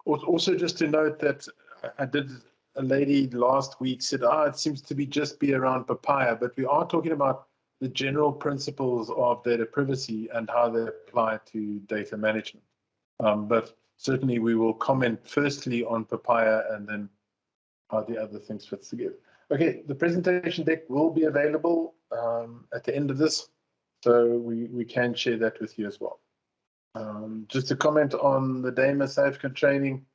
Also, just to note that I did, a lady last week said, it seems to be just be around papaya, but we are talking about the general principles of data privacy and how they apply to data management. But certainly we will comment firstly on papaya and then how the other things fit together. Okay, the presentation deck will be available at the end of this, so we can share that with you as well. Just to comment on the DAMA safeguard training,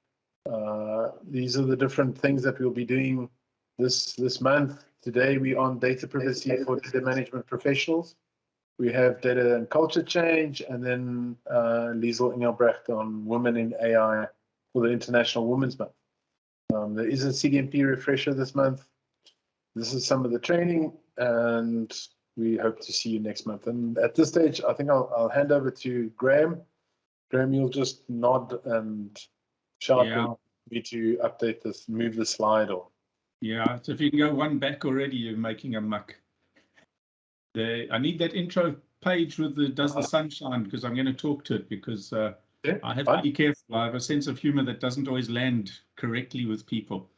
these are the different things that we'll be doing this month. Today we're on data privacy for data management professionals. We have data and culture change, and then Liesel Engelbrecht on women in AI for the International Women's Month. There is a CDMP refresher this month. This is some of the training, and we hope to see you next month. And at this stage, I think I'll hand over to Graeme. Graeme, you'll just nod and shout me to update this, move the slide or. Yeah, so if you can go one back already, you're making a muck. I need that intro page with the does the sun shine, because I'm going to talk to it, because I have to be careful. I have a sense of humor that doesn't always land correctly with people.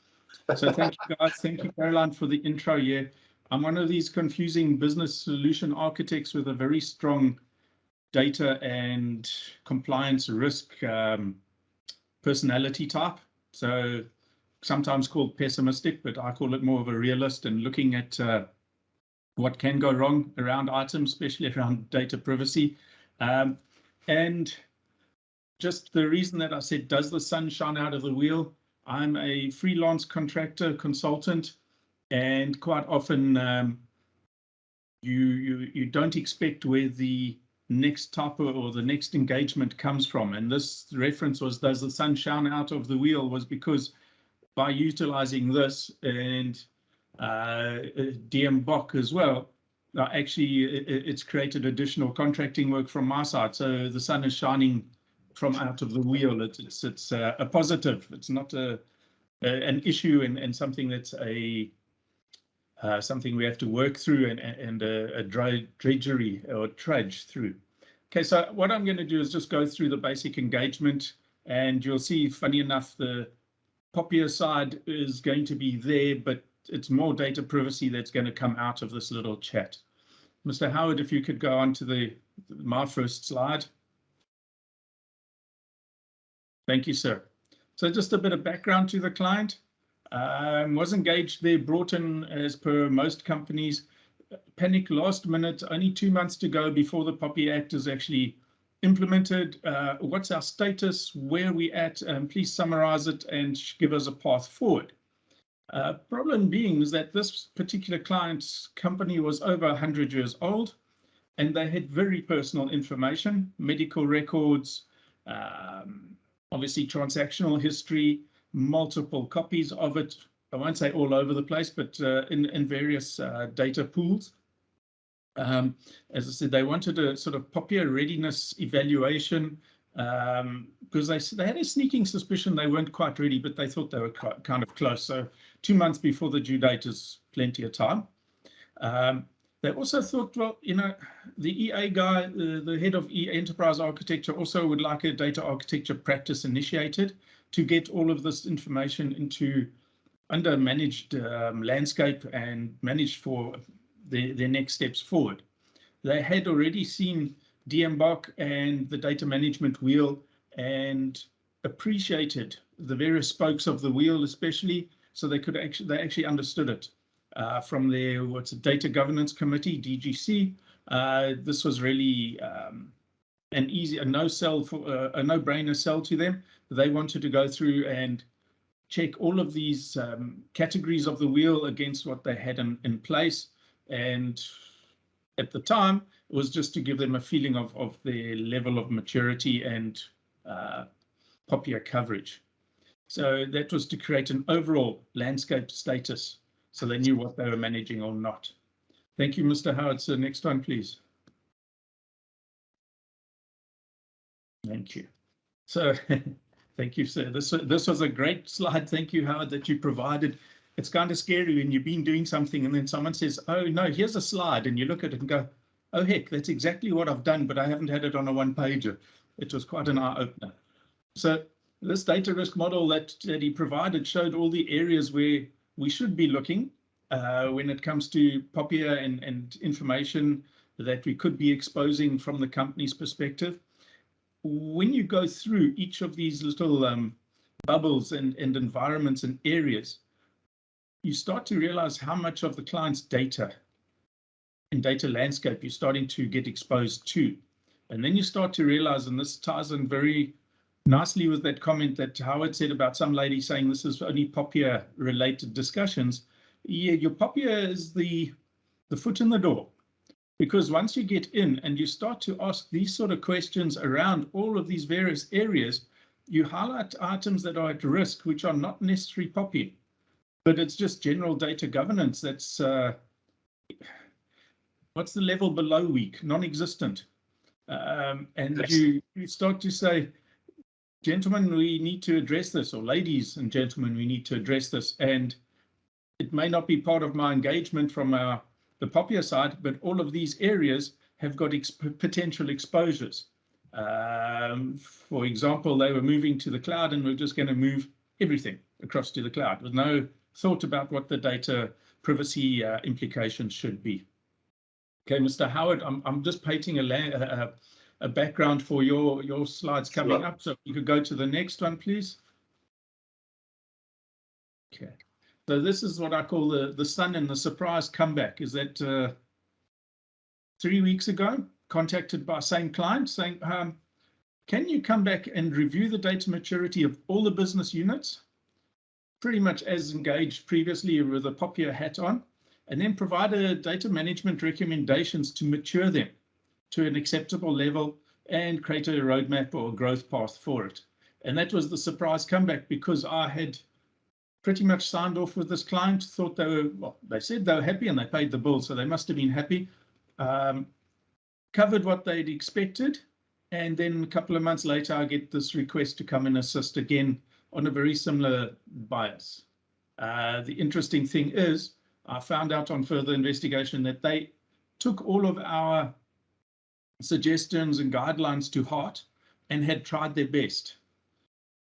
So thank you guys. Thank you, Caroline, for the intro here. I'm one of these confusing business solution architects with a very strong data and compliance risk personality type. So sometimes called pessimistic, but I call it more of a realist, and looking at what can go wrong around items, especially around data privacy. And just the reason that I said, does the sun shine out of the wheel? I'm a freelance contractor consultant, and quite often you don't expect where the next type or the next engagement comes from. And this reference was, does the sun shine out of the wheel, was because by utilizing this and DMBOK as well, actually it's created additional contracting work from my side. So the sun is shining from out of the wheel. It's a positive. It's not an issue and something that's something we have to work through and a drudgery or trudge through. Okay, so what I'm going to do is just go through the basic engagement, and you'll see, funny enough, the popular side is going to be there, but it's more data privacy that's going to come out of this little chat. Mr. Howard, if you could go on to my first slide. Thank you, sir. So just a bit of background to the client. Was engaged there, brought in as per most companies. Panic last minute, only 2 months to go before the POPI Act is actually implemented. What's our status? Where are we at? Please summarize it and give us a path forward. Problem being is that this particular client's company was over 100 years old, and they had very personal information, medical records, obviously transactional history, multiple copies of it. I won't say all over the place, but in various data pools. As I said, they wanted a sort of POPIA readiness evaluation because they had a sneaking suspicion they weren't quite ready, but they thought they were kind of close. So 2 months before the due date is plenty of time. They also thought, well, you know, the EA guy, the head of enterprise architecture, also would like a data architecture practice initiated to get all of this information into under managed landscape and managed for their next steps forward. They had already seen DMBOK and the data management wheel and appreciated the various spokes of the wheel, especially, so they actually understood it. From their data governance committee, DGC, this was really a no-brainer sell to them. They wanted to go through and check all of these categories of the wheel against what they had in place. And at the time, it was just to give them a feeling of their level of maturity and POPIA coverage. So that was to create an overall landscape status, so they knew what they were managing or not. Thank you, Mr. Howard. So next one, please. Thank you. So thank you, sir. This was a great slide. Thank you, Howard, that you provided. It's kind of scary when you've been doing something and then someone says, oh, no, here's a slide. And you look at it and go, oh, heck, that's exactly what I've done, but I haven't had it on a one-pager. It was quite an eye-opener. So this data risk model that he provided showed all the areas where we should be looking when it comes to POPIA and information that we could be exposing from the company's perspective. When you go through each of these little bubbles and environments and areas, you start to realize how much of the client's data and data landscape you're starting to get exposed to. And then you start to realize, and this ties in very nicely with that comment that Howard said about some lady saying this is only POPIA related discussions. Yeah, your POPIA is the foot in the door, because once you get in and you start to ask these sort of questions around all of these various areas, you highlight items that are at risk, which are not necessarily POPIA, but it's just general data governance. That's what's the level below weak, non-existent. And yes, you start to say, gentlemen, we need to address this, or ladies and gentlemen, we need to address this. And it may not be part of my engagement from the POPIA side, but all of these areas have got potential exposures. For example, they were moving to the cloud and we're just going to move everything across to the cloud with no thought about what the data privacy implications should be. Okay, Mr. Howard, I'm just painting a background for your slides coming up. So you could go to the next one, please. Okay, so this is what I call the sun and the surprise comeback. Is that 3 weeks ago, contacted by same client saying, can you come back and review the data maturity of all the business units, pretty much as engaged previously with a POPIA hat on, and then provide a data management recommendations to mature them to an acceptable level and create a roadmap or a growth path for it. And that was the surprise comeback, because I had pretty much signed off with this client, thought they were, well, they said they were happy and they paid the bill, so they must have been happy. Covered what they'd expected, and then a couple of months later, I get this request to come and assist again on a very similar bias. The interesting thing is, I found out on further investigation that they took all of our suggestions and guidelines to heart and had tried their best.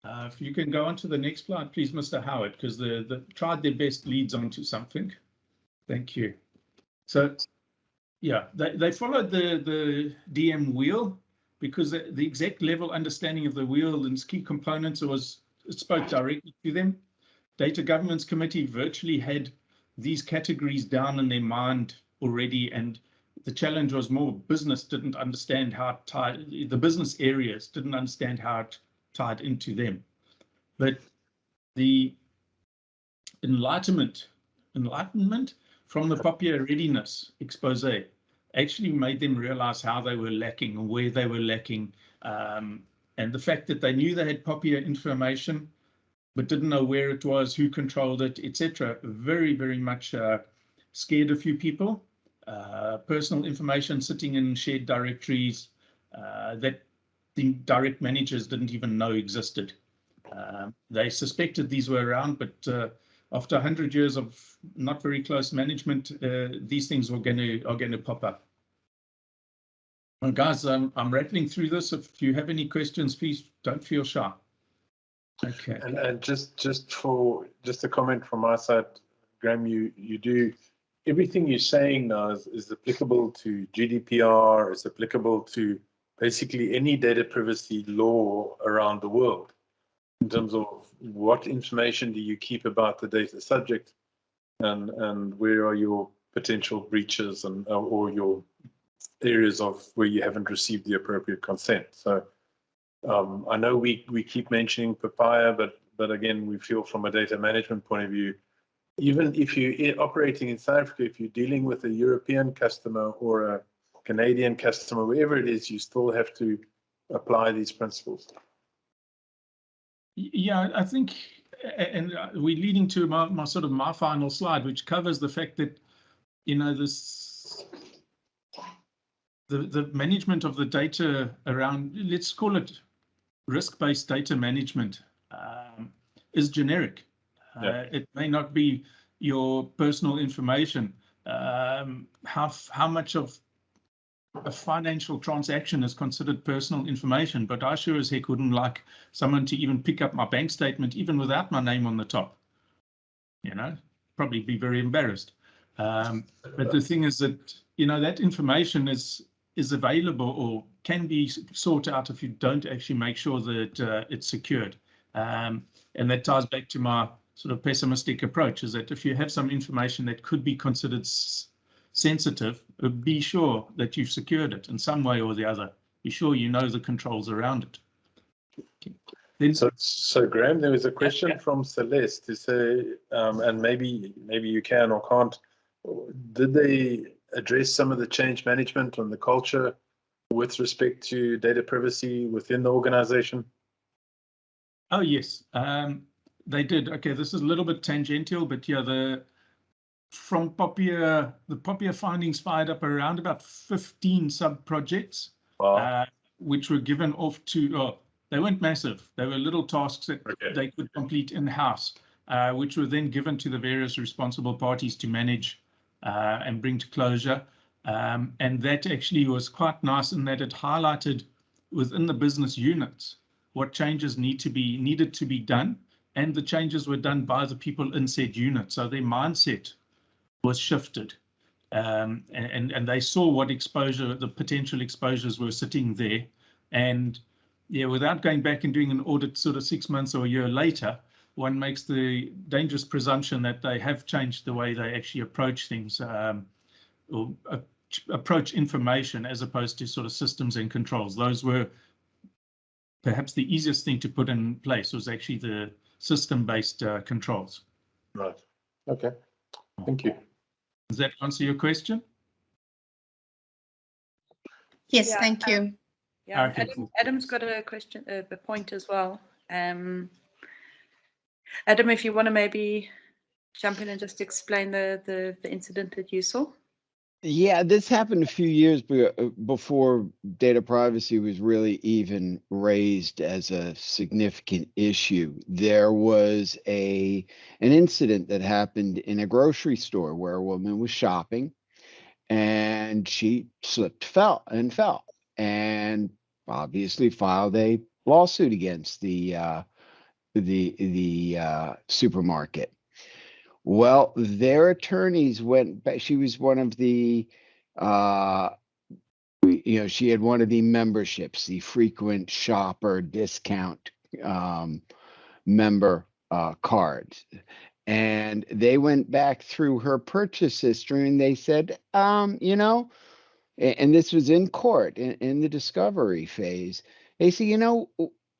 If you can go on to the next slide, please, Mr. Howard, because the tried their best leads on to something. Thank you. So, yeah, they followed the DM wheel, because the exact level understanding of the wheel and its key components it spoke directly to them. Data Governance Committee virtually had these categories down in their mind already, and the challenge was more business didn't understand how the business areas didn't understand how it tied into them. But the enlightenment from the POPIA readiness expose actually made them realize how they were lacking and where they were lacking. And the fact that they knew they had POPIA information, but didn't know where it was, who controlled it, etc., very, very much scared a few people. Personal information sitting in shared directories that the direct managers didn't even know existed. They suspected these were around, but after 100 years of not very close management, these things are going to pop up. Well, guys, I'm rattling through this. If you have any questions, please don't feel shy. Okay. And just a comment from my side, Graeme, you do everything you're saying now is applicable to GDPR. It's applicable to basically any data privacy law around the world, in terms of what information do you keep about the data subject, and where are your potential breaches and or your areas of where you haven't received the appropriate consent. So I know we keep mentioning POPIA, but again, we feel from a data management point of view, even if you're operating in South Africa, if you're dealing with a European customer or a Canadian customer, wherever it is, you still have to apply these principles. Yeah, I think, and we're leading to my final slide, which covers the fact that, you know, the management of the data around, let's call it risk-based data management, is generic. Yeah. It may not be your personal information. How much of a financial transaction is considered personal information, but I sure as heck wouldn't like someone to even pick up my bank statement, even without my name on the top. You know, probably be very embarrassed. But the thing is that, you know, that information is available or can be sought out if you don't actually make sure that it's secured. And that ties back to my sort of pessimistic approach, is that if you have some information that could be considered sensitive, be sure that you've secured it in some way or the other. Be sure you know the controls around it. Then, so Graeme, there was a question from Celeste to say, and maybe you can or can't, did they address some of the change management and the culture with respect to data privacy within the organization? Oh, yes, they did. Okay, this is a little bit tangential, but yeah, the Poppia findings fired up around about 15 sub-projects, Wow. which were given off to, they weren't massive. They were little tasks that they could complete in-house, which were then given to the various responsible parties to manage and bring to closure. And that actually was quite nice in that it highlighted within the business units what changes needed to be done, and the changes were done by the people in said unit. So their mindset was shifted, and they saw what the potential exposures were sitting there. And yeah, without going back and doing an audit sort of 6 months or a year later, one makes the dangerous presumption that they have changed the way they actually approach things, or approach information, as opposed to sort of systems and controls. Those were perhaps the easiest thing to put in place, was actually the system-based controls. Right. Okay. Thank you. Does that answer your question? Yes, yeah, thank you. Yeah, okay. Adam's got a question, a point as well. Adam, if you want to maybe jump in and just explain the incident that you saw. Yeah, this happened a few years before data privacy was really even raised as a significant issue. There was an incident that happened in a grocery store where a woman was shopping and she fell and obviously filed a lawsuit against the supermarket. Well, their attorneys went back. She was one of the, she had one of the memberships, the frequent shopper discount member cards. And they went back through her purchase history and they said, and this was in court in the discovery phase. They said,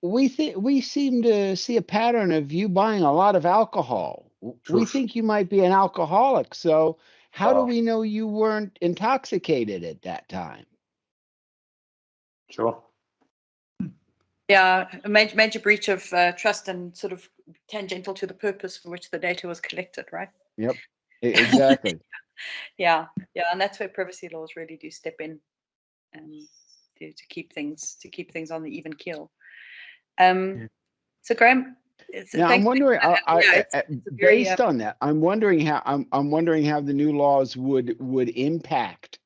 we seem to see a pattern of you buying a lot of alcohol. We think you might be an alcoholic. So how do we know you weren't intoxicated at that time? Sure. Yeah, a major breach of trust and sort of tangential to the purpose for which the data was collected, right? Yep, exactly. Yeah, and that's where privacy laws really do step in, to keep things on the even keel. So Graeme, now I'm wondering, based on that, I'm wondering how the new laws would impact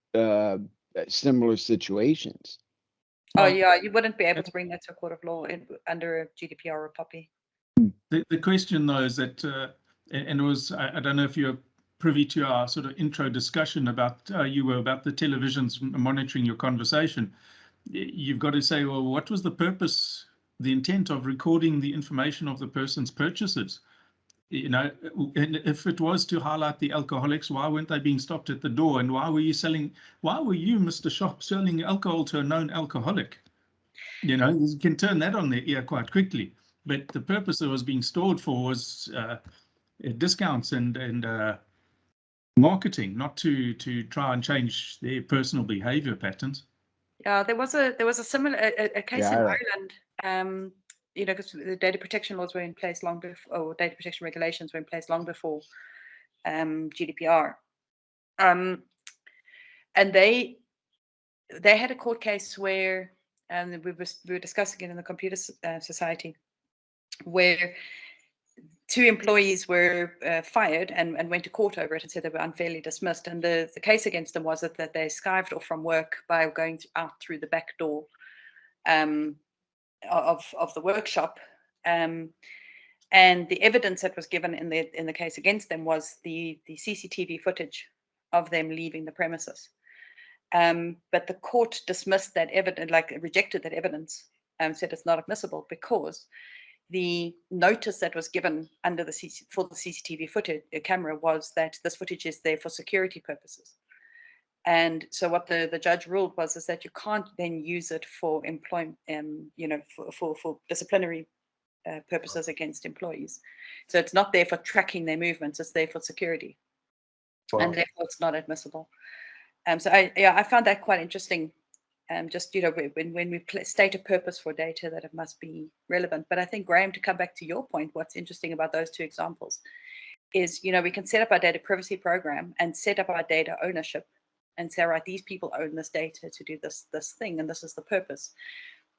similar situations. Oh yeah, you wouldn't be able to bring that to a court of law under a GDPR or POPI. The question though is that, and it was, I don't know if you're privy to our sort of intro discussion about about the televisions monitoring your conversation. You've got to say, well, what was the purpose, the intent of recording the information of the person's purchases? And if it was to highlight the alcoholics, why weren't they being stopped at the door? And why were you, Mr. Shop, selling alcohol to a known alcoholic? You can turn that on their ear quite quickly. But the purpose it was being stored for was discounts and marketing, not to try and change their personal behavior patterns. Yeah, there was a similar case in Ireland. Because the data protection laws were in place long before, or data protection regulations were in place long before GDPR. And they had a court case where, we were discussing it in the Computer Society, where 2 employees were fired and went to court over it and said they were unfairly dismissed. And the case against them was that they skived off from work by going out through the back door of the workshop. And the evidence that was given in the case against them was the CCTV footage of them leaving the premises. But the court dismissed that evidence, rejected that evidence, said it's not admissible because the notice that was given under for the CCTV footage camera was that this footage is there for security purposes. And so what the judge ruled was is that you can't then use it for employment, for disciplinary purposes against employees. So it's not there for tracking their movements; it's there for security, and therefore it's not admissible. So I found that quite interesting. Just when we state a purpose for data, that it must be relevant. But I think, Graeme, to come back to your point, what's interesting about those 2 examples is we can set up our data privacy program and set up our data ownership and say, right, these people own this data to do this thing, and this is the purpose.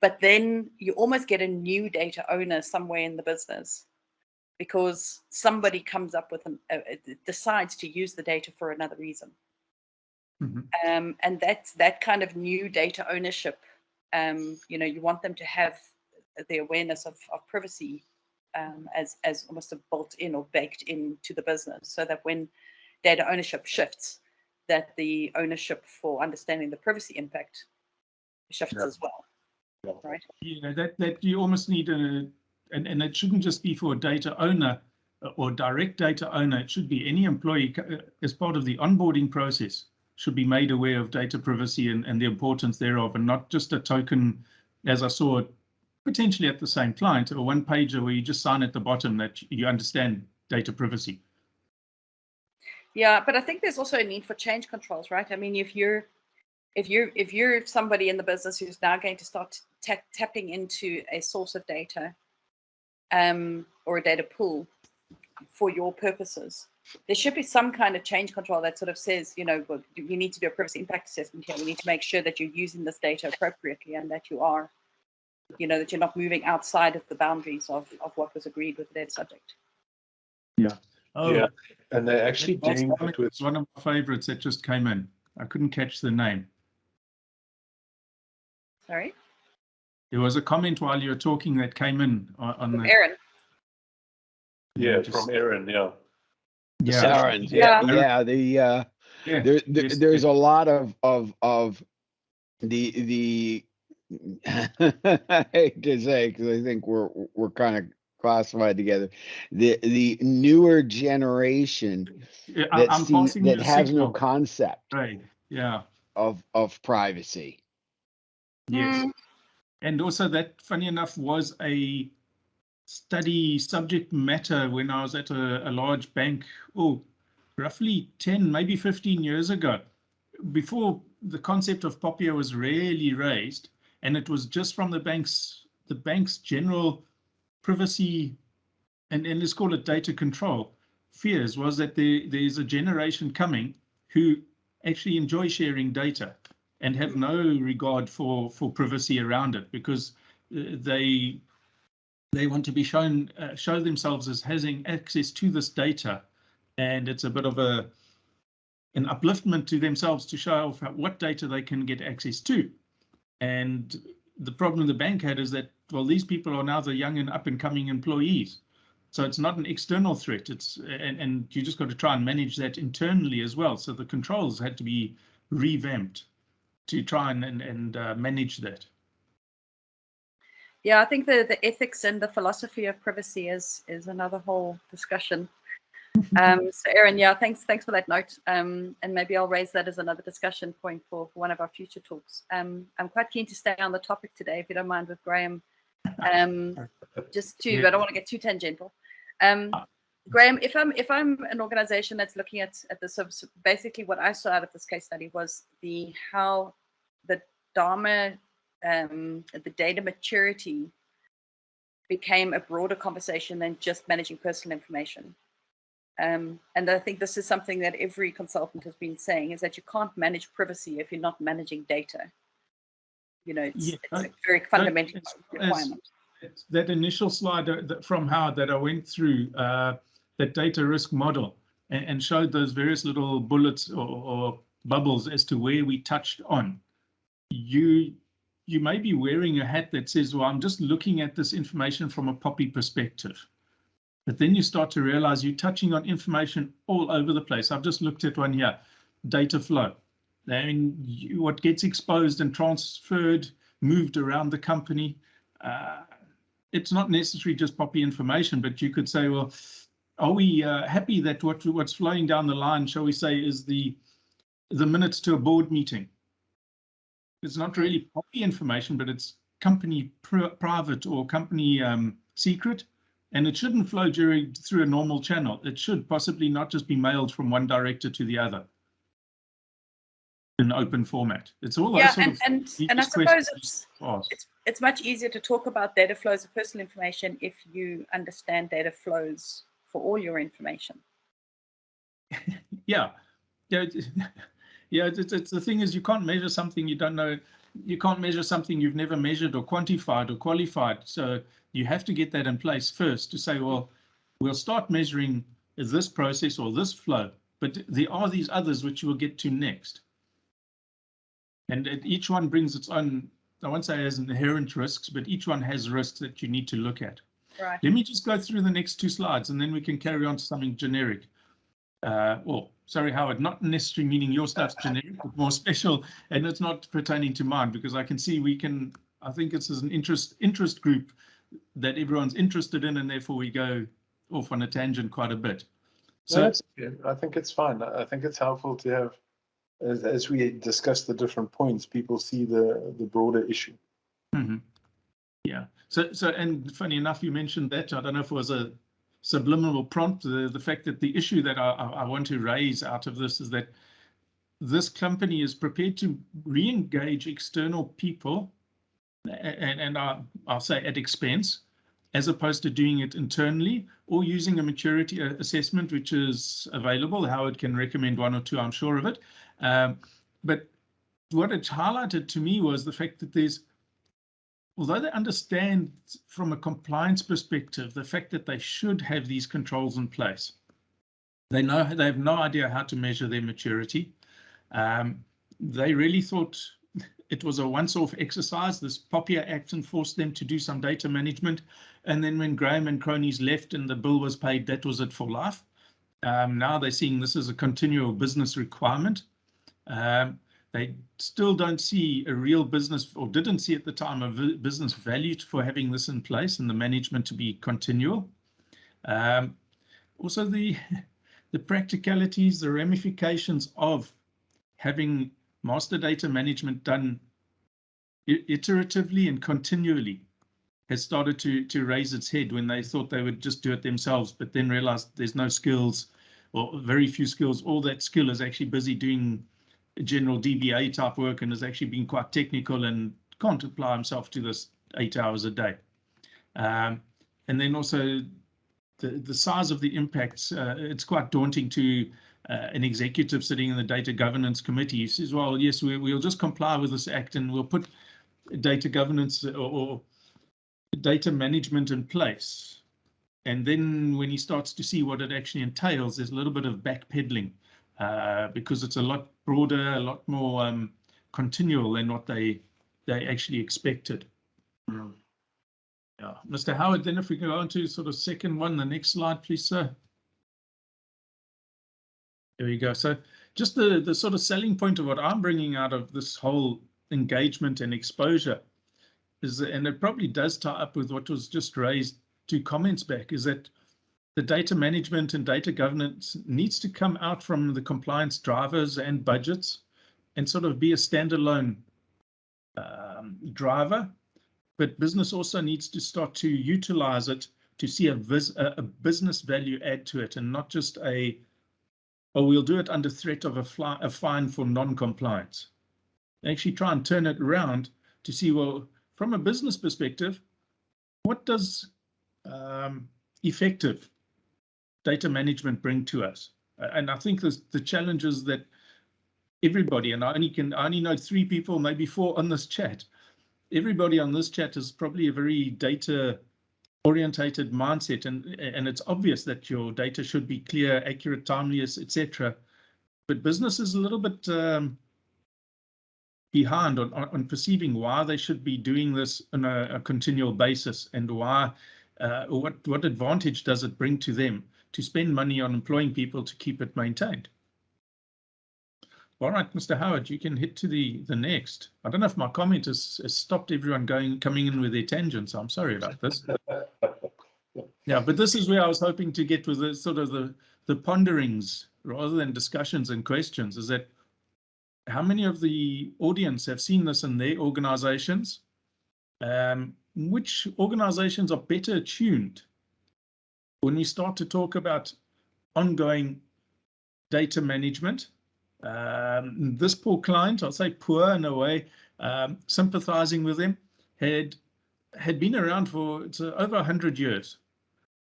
But then you almost get a new data owner somewhere in the business because somebody comes up with decides to use the data for another reason. Mm-hmm. And that kind of new data ownership, you want them to have the awareness of privacy as almost a built-in or baked into the business, so that when data ownership shifts, that the ownership for understanding the privacy impact shifts as well. Right? That you almost need and it shouldn't just be for a data owner or direct data owner. It should be any employee as part of the onboarding process should be made aware of data privacy and the importance thereof, and not just a token, as I saw potentially at the same client, or one pager where you just sign at the bottom that you understand data privacy. Yeah, but I think there's also a need for change controls, right? I mean, if you're somebody in the business who's now going to start tapping into a source of data or a data pool for your purposes, there should be some kind of change control that sort of says, well, you need to do a privacy impact assessment here. We need to make sure that you're using this data appropriately and that you are, that you're not moving outside of the boundaries of what was agreed with the data subject. Yeah. Oh, yeah. And they're actually doing it with one of my favorites that just came in. I couldn't catch the name. Sorry? There was a comment while you were talking that came in on the... Aaron. Yeah, from Aaron, yeah. Aaron, there's a lot of the I hate to say, because I think we're kind of classified together, the newer generation that has no concept, right? Yeah, of privacy. Yes, and also that, funny enough, was a study subject matter when I was at a large bank, roughly 10, maybe 15 years ago, before the concept of POPIA was really raised, and it was just from the bank's general privacy and let's call it data control fears, was that there's a generation coming who actually enjoy sharing data and have no regard for privacy around it, because they want to be show themselves as having access to this data, and it's a bit of an upliftment to themselves to show off what data they can get access to. And the problem the bank had is that, well, these people are now the young and up and coming employees. So it's not an external threat. And you just got to try and manage that internally as well. So the controls had to be revamped to try and manage that. Yeah, I think the ethics and the philosophy of privacy is another whole discussion. So Aaron, yeah, thanks for that note. And maybe I'll raise that as another discussion point for one of our future talks. I'm quite keen to stay on the topic today, if you don't mind, with Graeme. I don't want to get too tangential. Graeme, if I'm an organization that's looking at this, so basically what I saw out of this case study was how the DAMA, the data maturity became a broader conversation than just managing personal information. And I think this is something that every consultant has been saying, is that you can't manage privacy if you're not managing data. It's a very fundamental requirement. that initial slide from Howard that I went through, that data risk model, and showed those various little bullets or bubbles as to where we touched on. You may be wearing a hat that says, well, I'm just looking at this information from a POPI perspective. But then you start to realize you're touching on information all over the place. I've just looked at one here, data flow. I mean, what gets exposed and transferred, moved around the company. It's not necessarily just POPI information, but you could say, well, are we happy that what's flowing down the line, shall we say, is the minutes to a board meeting? It's not really POPI information, but it's company private or company secret, and it shouldn't flow through a normal channel. It should possibly not just be mailed from one director to the other in open format. It's all those sort of and I suppose it's much easier to talk about data flows of personal information if you understand data flows for all your information. Yeah. It's the thing is, you can't measure something you don't know. You can't measure something you've never measured or quantified or qualified. So you have to get that in place first to say, well, we'll start measuring this process or this flow, but there are these others which we'll get to next. And each one brings its own, I won't say it has inherent risks, but each one has risks that you need to look at. Right. Let me just go through the next two slides and then we can carry on to something generic. Sorry, Howard, not necessarily meaning your stuff's generic, but more special, and it's not pertaining to mine, because I can see I think it's an interest group that everyone's interested in, and therefore we go off on a tangent quite a bit. So I think it's fine. I think it's helpful to have, as we discuss the different points, people see the broader issue. Mm-hmm. Yeah. So and funny enough, you mentioned that. I don't know if it was a subliminal prompt. The fact that the issue that I want to raise out of this is that this company is prepared to re-engage external people, and I'll say at expense, as opposed to doing it internally or using a maturity assessment, which is available. Howard can recommend one or two, I'm sure of it. But what it highlighted to me was the fact that although they understand from a compliance perspective, the fact that they should have these controls in place, they have no idea how to measure their maturity. They really thought it was a once-off exercise. This POPIA Act forced them to do some data management. And then when Graeme and cronies left and the bill was paid, that was it for life. Now they're seeing this as a continual business requirement. They still don't see a real business, or didn't see at the time, a business value for having this in place and the management to be continual. Also, the practicalities, the ramifications of having master data management done iteratively and continually has started to raise its head when they thought they would just do it themselves, but then realized there's no skills or very few skills. All that skill is actually busy doing general DBA type work and has actually been quite technical and can't apply himself to this 8 hours a day. And then also the size of the impacts, it's quite daunting to an executive sitting in the data governance committee. He says, well, yes, we'll just comply with this act and we'll put data governance or data management in place. And then when he starts to see what it actually entails, there's a little bit of backpedaling. Because it's a lot broader, a lot more continual than what they actually expected. Yeah, Mr. Howard, then if we can go on to sort of second one, the next slide, please, sir. There we go. So just the sort of selling point of what I'm bringing out of this whole engagement and exposure is, and it probably does tie up with what was just raised 2 comments back, is that the data management and data governance needs to come out from the compliance drivers and budgets and sort of be a standalone driver. But business also needs to start to utilize it to see a business value add to it, and not just we'll do it under threat of a fine for non-compliance. Actually try and turn it around to see, well, from a business perspective, what does effective data management bring to us? And I think the challenges that everybody, and I only know 3 people, maybe 4 on this chat, everybody on this chat is probably a very data orientated mindset, and it's obvious that your data should be clear, accurate, timely, etc. But business is a little bit behind on perceiving why they should be doing this on a continual basis, and why what advantage does it bring to them to spend money on employing people to keep it maintained. All right, Mr. Howard, you can hit to the next. I don't know if my comment has stopped everyone coming in with their tangents. I'm sorry about this. Yeah, but this is where I was hoping to get with the sort of the ponderings rather than discussions and questions, is that how many of the audience have seen this in their organizations? Which organizations are better tuned when we start to talk about ongoing data management? This poor client, I'll say poor in a way, sympathizing with them, had been around for over 100 years.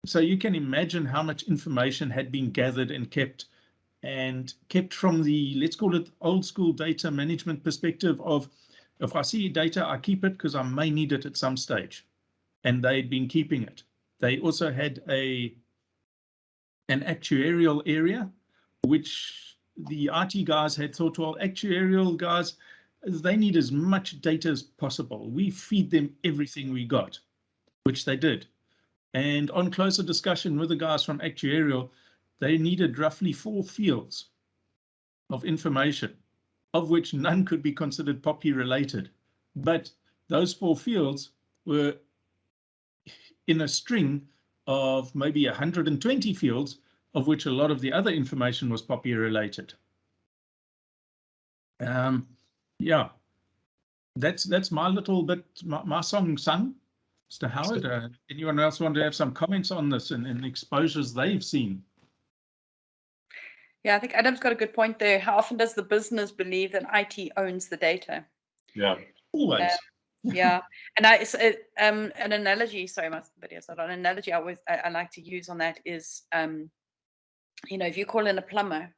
So you can imagine how much information had been gathered and kept from the, let's call it, old school data management perspective of, if I see data, I keep it because I may need it at some stage. And they'd been keeping it. They also had an actuarial area, which the IT guys had thought, well, actuarial guys, they need as much data as possible. We feed them everything we got, which they did. And on closer discussion with the guys from actuarial, they needed roughly 4 fields of information, of which none could be considered POPI related. But those 4 fields were in a string of maybe 120 fields, of which a lot of the other information was POPI related. Yeah, that's my little bit, my song sung. Mr. Howard, anyone else want to have some comments on this and exposures they've seen? Yeah, I think Adam's got a good point there. How often does the business believe that IT owns the data? Yeah, always. Yeah, and an analogy. Sorry, my video's not on. An analogy I like to use on that is, if you call in a plumber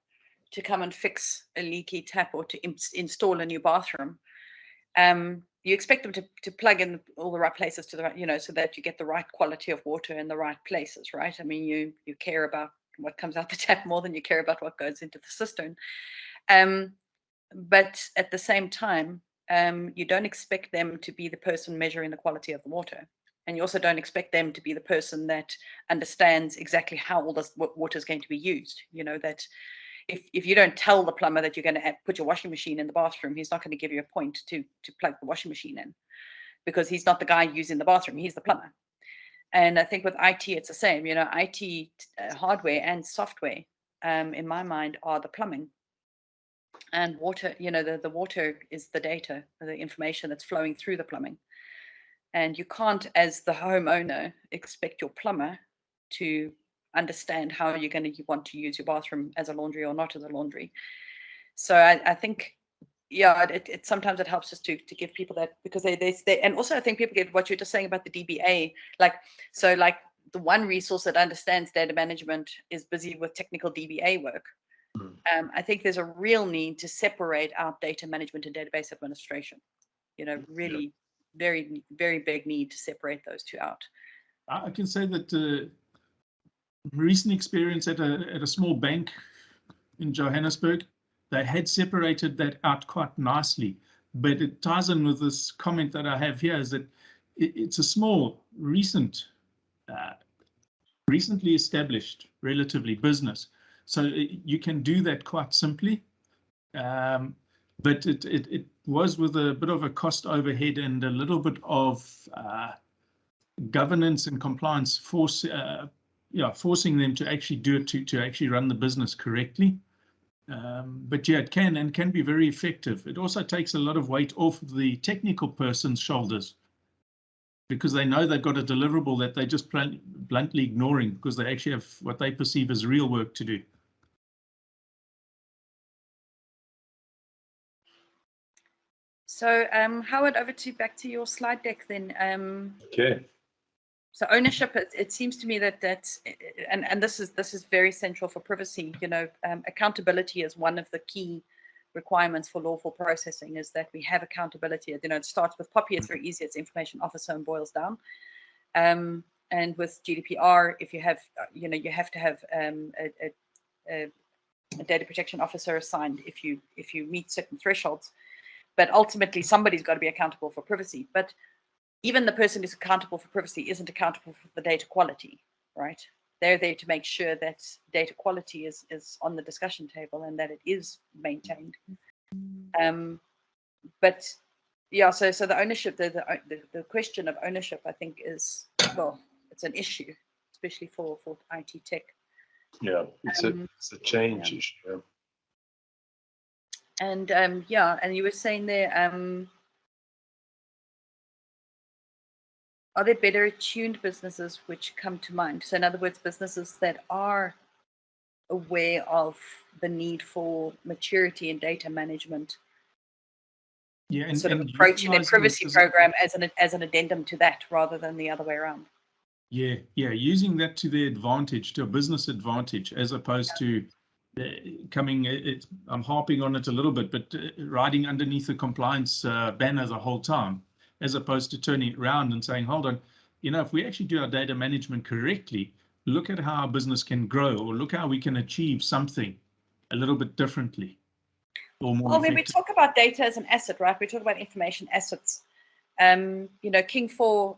to come and fix a leaky tap or to install a new bathroom, you expect them to plug in all the right places to the right, so that you get the right quality of water in the right places, right? I mean, you care about what comes out the tap more than you care about what goes into the cistern. But at the same time, you don't expect them to be the person measuring the quality of the water. And you also don't expect them to be the person that understands exactly how all this water is going to be used. That if you don't tell the plumber that you're going to put your washing machine in the bathroom, he's not going to give you a point to plug the washing machine in, because he's not the guy using the bathroom, he's the plumber. And I think with IT, it's the same. IT hardware and software, in my mind, are the plumbing. And water, the water is the data, the information that's flowing through the plumbing. And you can't, as the homeowner, expect your plumber to understand how you're going to want to use your bathroom as a laundry or not as a laundry. So I think, yeah, it sometimes it helps us to give people that, because they and also I think people get what you're just saying about the DBA, like the one resource that understands data management is busy with technical DBA work. I think there's a real need to separate out data management and database administration. Really very, very big need to separate those two out. I can say that recent experience at a small bank in Johannesburg, they had separated that out quite nicely. But it ties in with this comment that I have here, is that it's a small, recently established, relatively business. So you can do that quite simply. But it was with a bit of a cost overhead and a little bit of governance and compliance forcing them to actually do it, to actually run the business correctly. But yeah, it can be very effective. It also takes a lot of weight off the technical person's shoulders, because they know they've got a deliverable that they're just bluntly ignoring because they actually have what they perceive as real work to do. So Howard, back to your slide deck then. Okay. So ownership, it seems to me that's and this is very central for privacy. Accountability is one of the key requirements for lawful processing is that we have accountability. You know, it starts with POPI, it's very easy, it's information officer and boils down. And with GDPR, if you have, you know, you have to have a data protection officer assigned if you meet certain thresholds. But ultimately, somebody's got to be accountable for privacy. But even the person who's accountable for privacy isn't accountable for the data quality, right? They're there to make sure that data quality is on the discussion table and that it is maintained. But yeah, so the ownership, the question of ownership, I think, is, well, it's an issue, especially for IT tech. Yeah, it's a change issue. Yeah. And yeah, and you were saying there, are there better attuned businesses which come to mind? So in other words, businesses that are aware of the need for maturity in data management, Yeah, sort of approaching their privacy program as an addendum to that rather than the other way around. Yeah, using that to their advantage, to a business advantage, as opposed to I'm harping on it a little bit, but riding underneath the compliance banner the whole time, as opposed to turning it around and saying, hold on, you know, if we actually do our data management correctly, look at how our business can grow, or look how we can achieve something a little bit differently or more Well, I mean, we talk about data as an asset, right? We talk about information assets. You know, the King 4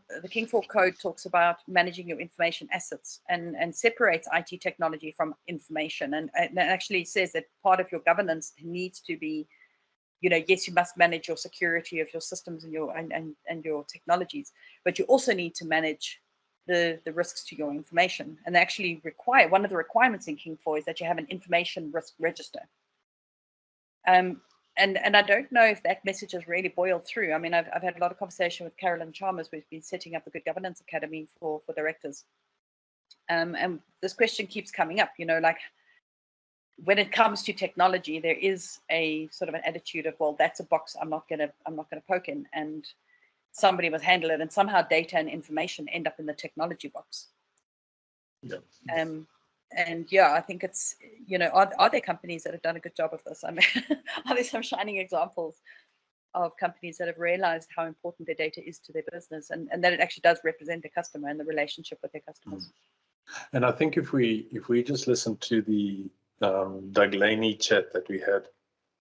code talks about managing your information assets and separates IT technology from information, and actually says that part of your governance needs to be, you know, yes, you must manage your security of your systems and your technologies, but you also need to manage the risks to your information. And they actually require, one of the requirements in King 4 is that you have an information risk register. And I don't know if that message has really boiled through. I mean, I've had a lot of conversation with Carolyn Chalmers, who's been setting up a Good Governance Academy for directors. And this question keeps coming up, you know, like when it comes to technology, there is a sort of an attitude of, well, that's a box I'm not gonna poke in, and somebody must handle it, and somehow data and information end up in the technology box. Yeah. And yeah, I think it's, you know, are there companies that have done a good job of this? I mean, are there some shining examples of companies that have realized how important their data is to their business, and that it actually does represent the customer and the relationship with their customers? And I think if we just listen to the Doug Laney chat that we had,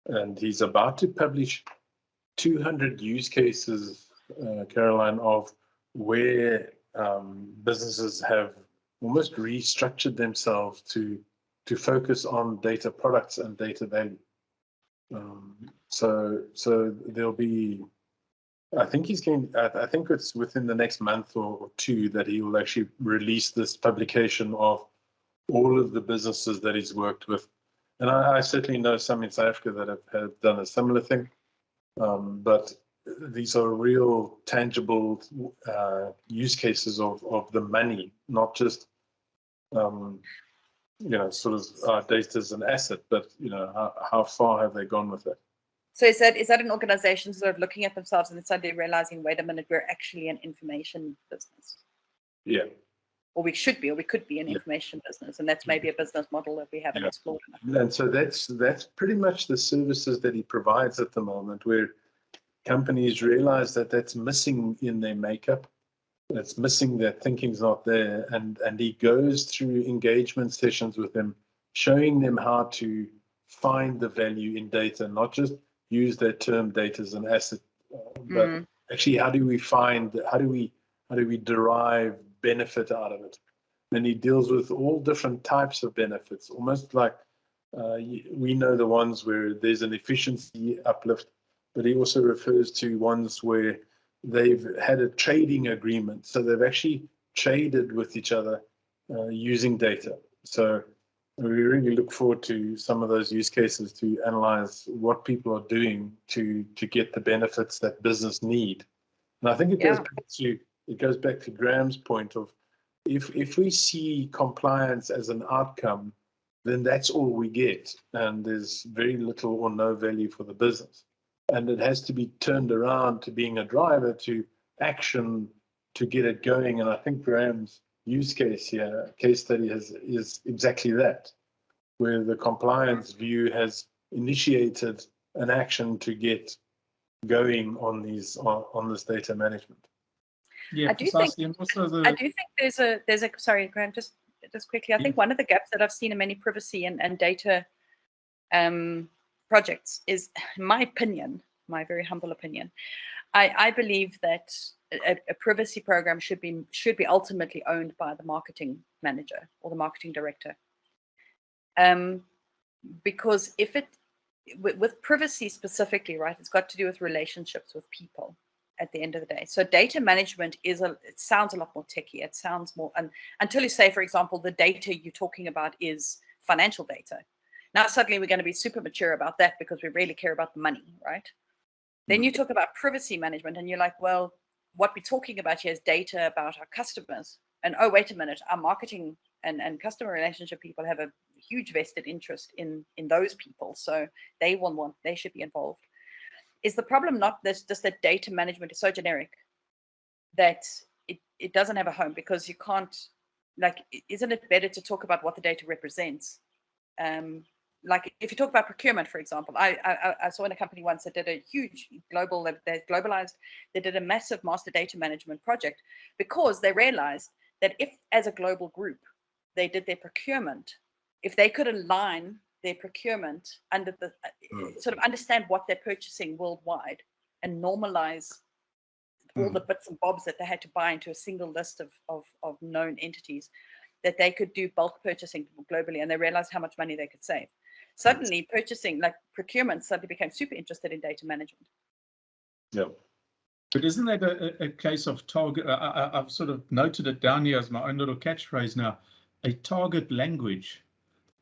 and he's about to publish 200 use cases, Caroline, of where businesses have almost restructured themselves to focus on data products and data value. So there'll be, I think I think it's within the next month or two that he will actually release this publication of all of the businesses that he's worked with. And I certainly know some in South Africa that have done a similar thing. But these are real tangible use cases of the money, not just you know, sort of data as an asset, but you know, how far have they gone with it? So is that an organization sort of looking at themselves and suddenly realizing, wait a minute, we're actually an information business? Yeah. Or we should be, or we could be an information business, and that's maybe a business model that we haven't explored enough. And so that's pretty much the services that he provides at the moment, where companies realize that that's missing in their makeup. It's missing, that thinking's not there, and he goes through engagement sessions with them, showing them how to find the value in data, not just use that term data as an asset, but actually how do we derive benefit out of it. And he deals with all different types of benefits, almost like we know the ones where there's an efficiency uplift, but he also refers to ones where they've had a trading agreement. So they've actually traded with each other using data. So we really look forward to some of those use cases to analyze what people are doing to get the benefits that business need. And I think it goes back to Graeme's point of, if we see compliance as an outcome, then that's all we get, and there's very little or no value for the business. And it has to be turned around to being a driver to action to get it going. And I think Graeme's use case here, case study, is exactly that, where the compliance view has initiated an action to get going on these on this data management. Yeah, I do precisely. think, And also I do think there's a sorry, Graeme, just quickly. I think one of the gaps that I've seen in many privacy and data projects is, in my opinion, my very humble opinion, I believe that a privacy program should be ultimately owned by the marketing manager or the marketing director. Because if it, with privacy specifically, right, it's got to do with relationships with people at the end of the day. So data management it sounds a lot more techy. It sounds more, and until you say, for example, the data you're talking about is financial data. Now suddenly we're going to be super mature about that because we really care about the money, right? Then you talk about privacy management and you're like, well, what we're talking about here is data about our customers. And oh, wait a minute, our marketing and customer relationship people have a huge vested interest in those people. So they should be involved. Is the problem not this, just that data management is so generic that it doesn't have a home, because you can't, like, isn't it better to talk about what the data represents? Like if you talk about procurement, for example, I saw in a company once that did a huge they globalized, they did a massive master data management project because they realized that if as a global group, they did their procurement, if they could align their procurement under the sort of understand what they're purchasing worldwide and normalize all the bits and bobs that they had to buy into a single list of known entities, that they could do bulk purchasing globally, and they realized how much money they could save. Suddenly purchasing, like procurement, suddenly became super interested in data management. Yeah. But isn't that a case of target? I've sort of noted it down here as my own little catchphrase now, a target language.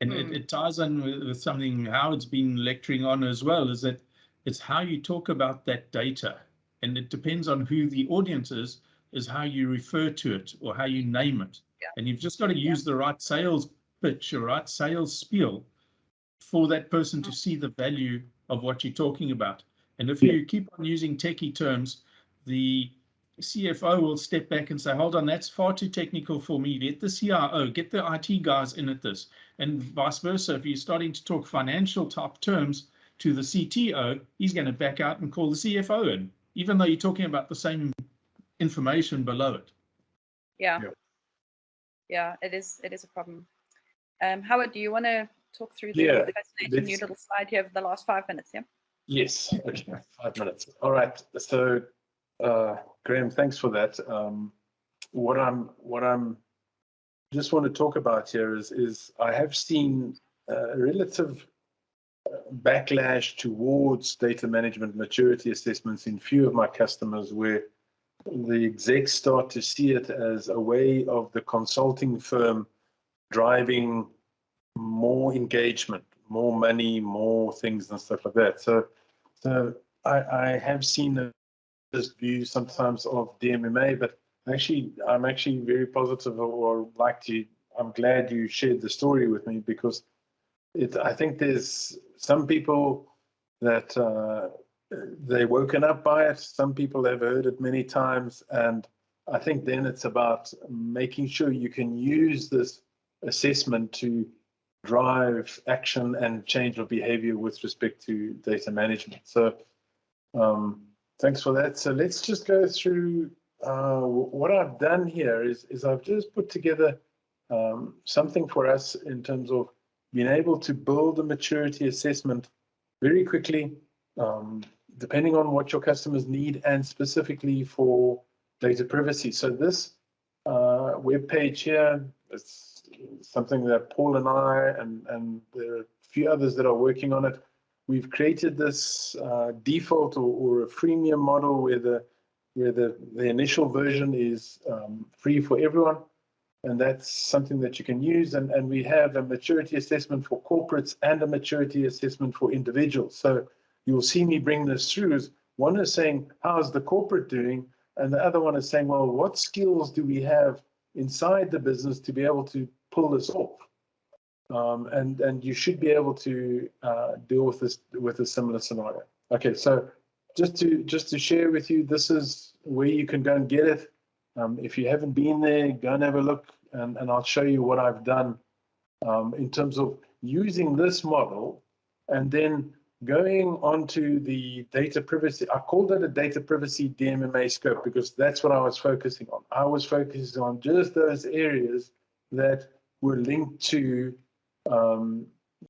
And it ties in with something Howard's been lecturing on as well, is that it's how you talk about that data. And it depends on who the audience is how you refer to it or how you name it. Yeah. And you've just got to use the right sales pitch or right sales spiel for that person to see the value of what you're talking about. And if you keep on using techie terms, the CFO will step back and say, hold on, that's far too technical for me. Get the CRO, get the IT guys in at this. And vice versa, if you're starting to talk financial type terms to the CTO, he's going to back out and call the CFO in, even though you're talking about the same information below it. Yeah, it is a problem. Howard, do you want to talk through the fascinating new little slide here for the last 5 minutes? Yeah. Yes. Okay. 5 minutes. All right. So, Graeme, thanks for that. What I'm just want to talk about here is I have seen a relative backlash towards data management maturity assessments in few of my customers, where the execs start to see it as a way of the consulting firm driving more engagement, more money, more things and stuff like that. So I have seen this view sometimes of DMMA, but I'm actually very positive, or I'm glad you shared the story with me, because I think there's some people that they're woken up by it. Some people have heard it many times, and I think then it's about making sure you can use this assessment to drive action and change of behavior with respect to data management. So thanks for that. So let's just go through what I've done here is I've just put together something for us in terms of being able to build a maturity assessment very quickly, depending on what your customers need, and specifically for data privacy. So this web page here, it's something that Paul and I and there are a few others that are working on it. We've created this default or a freemium model where the initial version is free for everyone. And that's something that you can use. And we have a maturity assessment for corporates and a maturity assessment for individuals. So you'll see me bring this through. One is saying, how's the corporate doing? And the other one is saying, well, what skills do we have inside the business to be able to pull this off? And you should be able to deal with this with a similar scenario. Okay, so just to share with you, this is where you can go and get it. If you haven't been there, go and have a look, and I'll show you what I've done in terms of using this model, and then going onto the data privacy, I called it a data privacy DMMA scope because that's what I was focusing on. I was focusing on just those areas that were linked to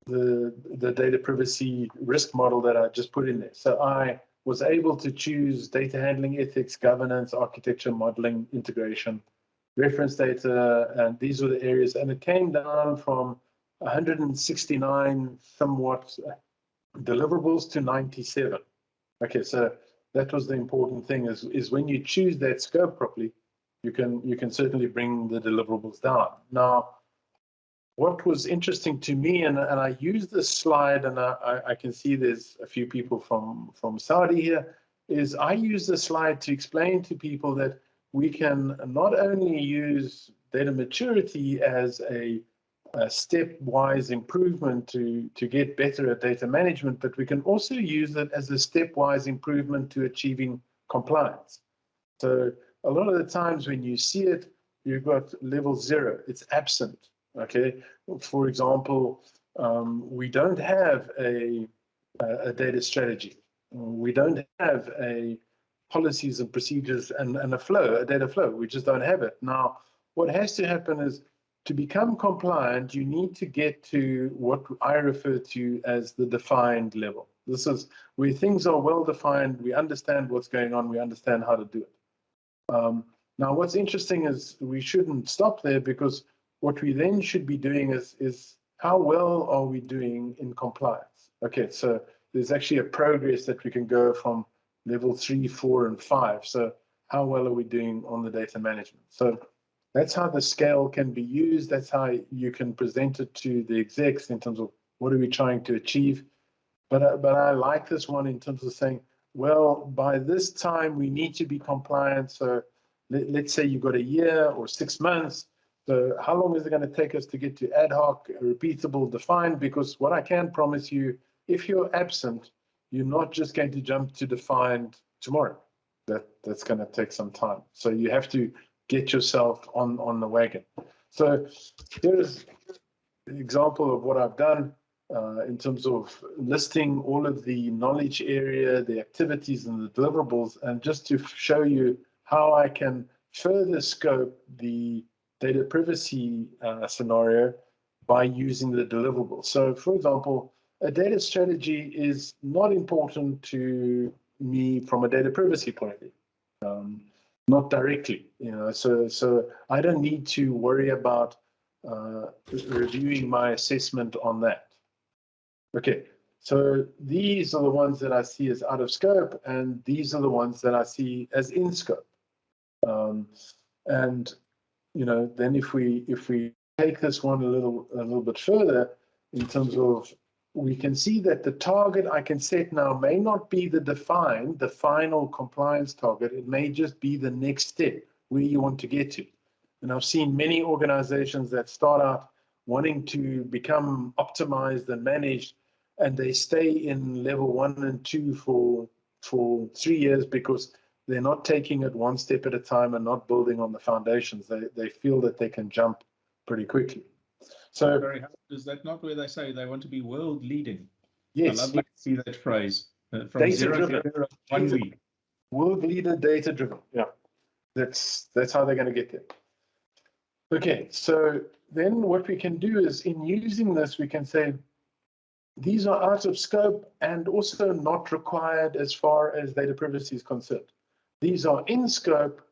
the data privacy risk model that I just put in there. So I was able to choose data handling, ethics, governance, architecture, modeling, integration, reference data, and these were the areas. And it came down from 169 somewhat deliverables to 97. Okay, so that was the important thing is when you choose that scope properly, you can certainly bring the deliverables down. Now, what was interesting to me, and I used this slide, and I can see there's a few people from Saudi here, is I use this slide to explain to people that we can not only use data maturity as a stepwise improvement to get better at data management, but we can also use it as a stepwise improvement to achieving compliance. So a lot of the times when you see it, you've got level 0, it's absent. Okay, for example, we don't have a data strategy. We don't have a policies and procedures and a data flow. We just don't have it. Now, what has to happen is to become compliant, you need to get to what I refer to as the defined level. This is where things are well defined. We understand what's going on. We understand how to do it. Now, what's interesting is we shouldn't stop there, because what we then should be doing is how well are we doing in compliance? Okay, so there's actually a progress that we can go from level 3, 4, and 5. So how well are we doing on the data management? So that's how the scale can be used. That's how you can present it to the execs in terms of what are we trying to achieve. But I like this one in terms of saying, well, by this time we need to be compliant. So let's say you've got a year or 6 months. So how long is it going to take us to get to ad hoc, repeatable, defined? Because what I can promise you, if you're absent, you're not just going to jump to defined tomorrow. That's going to take some time. So you have to get yourself on the wagon. So here's an example of what I've done in terms of listing all of the knowledge area, the activities and the deliverables, and just to show you how I can further scope the data privacy scenario by using the deliverables. So for example, a data strategy is not important to me from a data privacy point of view. Not directly, so I don't need to worry about reviewing my assessment on that. Okay, so these are the ones that I see as out of scope, and these are the ones that I see as in scope. And then if we take this one a little bit further in terms of, we can see that the target I can set now may not be the final compliance target. It may just be the next step where you want to get to. And I've seen many organizations that start out wanting to become optimized and managed, and they stay in level 1 and 2 for 3 years because they're not taking it one step at a time and not building on the foundations. They feel that they can jump pretty quickly. So is that not where they say they want to be world leading? Yes, I love to see that phrase from zero to 1 week. World leader, data driven. Yeah, that's how they're going to get there. Okay, so then what we can do is, in using this, we can say these are out of scope and also not required as far as data privacy is concerned. These are in scope,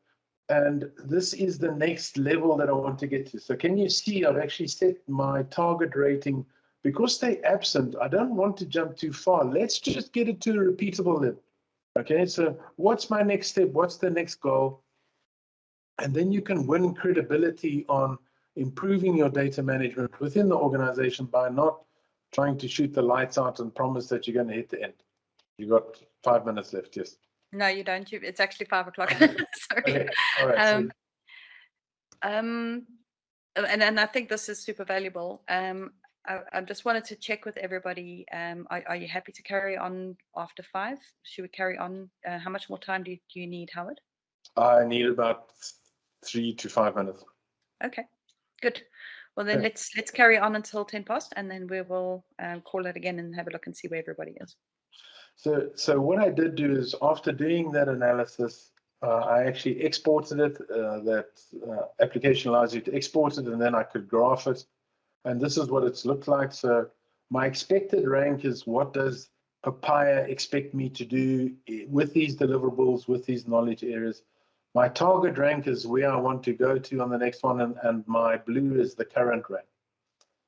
and this is the next level that I want to get to. So can you see I've actually set my target rating. Because they're absent, I don't want to jump too far. Let's just get it to a repeatable level. Okay, so what's my next step? What's the next goal? And then you can win credibility on improving your data management within the organization by not trying to shoot the lights out and promise that you're going to hit the end. You've got 5 minutes left, yes. No, you don't. It's actually 5 o'clock. Sorry. Okay. All right. And I think this is super valuable. I just wanted to check with everybody. Are you happy to carry on after 5? Should we carry on? How much more time do you need, Howard? I need about 3 to 5 minutes. Okay, good. Well, then let's carry on until 10 past, and then we will call it again and have a look and see where everybody is. So what I did do is, after doing that analysis, I actually exported it. That application allows you to export it, and then I could graph it. And this is what it's looked like. So my expected rank is, what does Papaya expect me to do with these deliverables, with these knowledge areas? My target rank is where I want to go to on the next one, and my blue is the current rank.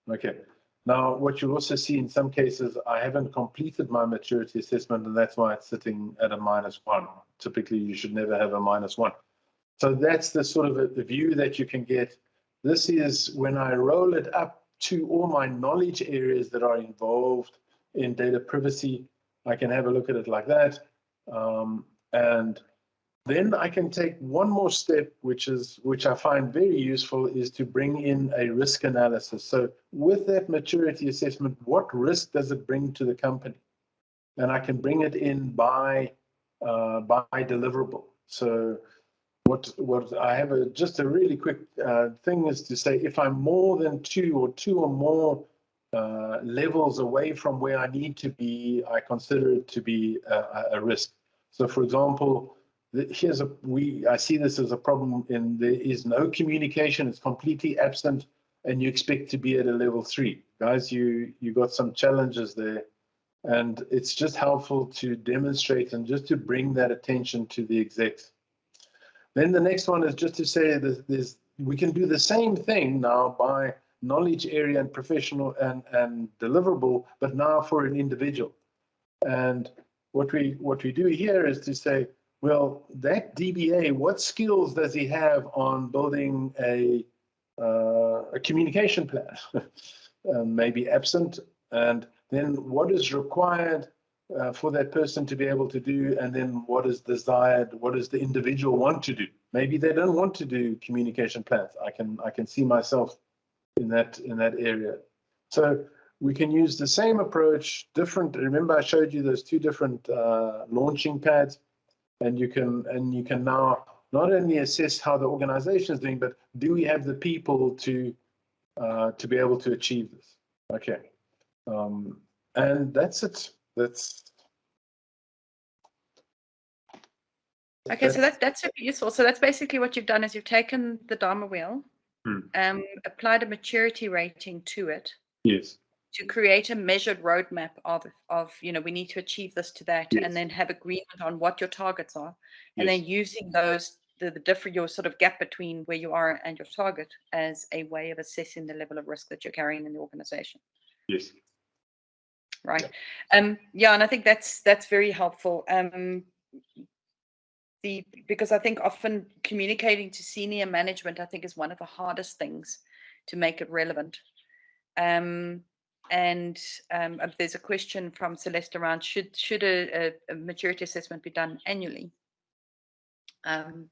Okay. Now, what you also see in some cases, I haven't completed my maturity assessment, and that's why it's sitting at a -1. Typically, you should never have a -1. So that's the sort of the view that you can get. This is when I roll it up to all my knowledge areas that are involved in data privacy. I can have a look at it like that. And then I can take one more step, which I find very useful, is to bring in a risk analysis. So with that maturity assessment, what risk does it bring to the company? And I can bring it in by deliverable. So what I have just a really quick thing is to say, if I'm more than two or more levels away from where I need to be, I consider it to be a risk. So, for example, I see this as a problem in there is no communication, it's completely absent, and you expect to be at a level 3. Guys, you got some challenges there, and it's just helpful to demonstrate and just to bring that attention to the execs. Then the next one is just to say that we can do the same thing now by knowledge area and professional and deliverable, but now for an individual. And what we do here is to say, well, that DBA, what skills does he have on building a communication plan? Maybe absent. And then what is required for that person to be able to do, and then what is desired, what does the individual want to do? Maybe they don't want to do communication plans. I can see myself in that area. So we can use the same approach, different. Remember, I showed you those 2 different launching pads, and you can now not only assess how the organization is doing, but do we have the people to be able to achieve this? Okay, and that's it. Okay, so that's super useful. So that's basically what you've done, is you've taken the DAMA wheel, applied a maturity rating to it. Yes. To create a measured roadmap of we need to achieve this to that, Yes. and then have agreement on what your targets are, and Yes. then using those the different, your sort of gap between where you are and your target as a way of assessing the level of risk that you're carrying in the organization. Yes. Right. Yeah, and I think that's very helpful. Because I think often communicating to senior management, I think, is one of the hardest things to make it relevant. And there's a question from Celeste around, should a maturity assessment be done annually?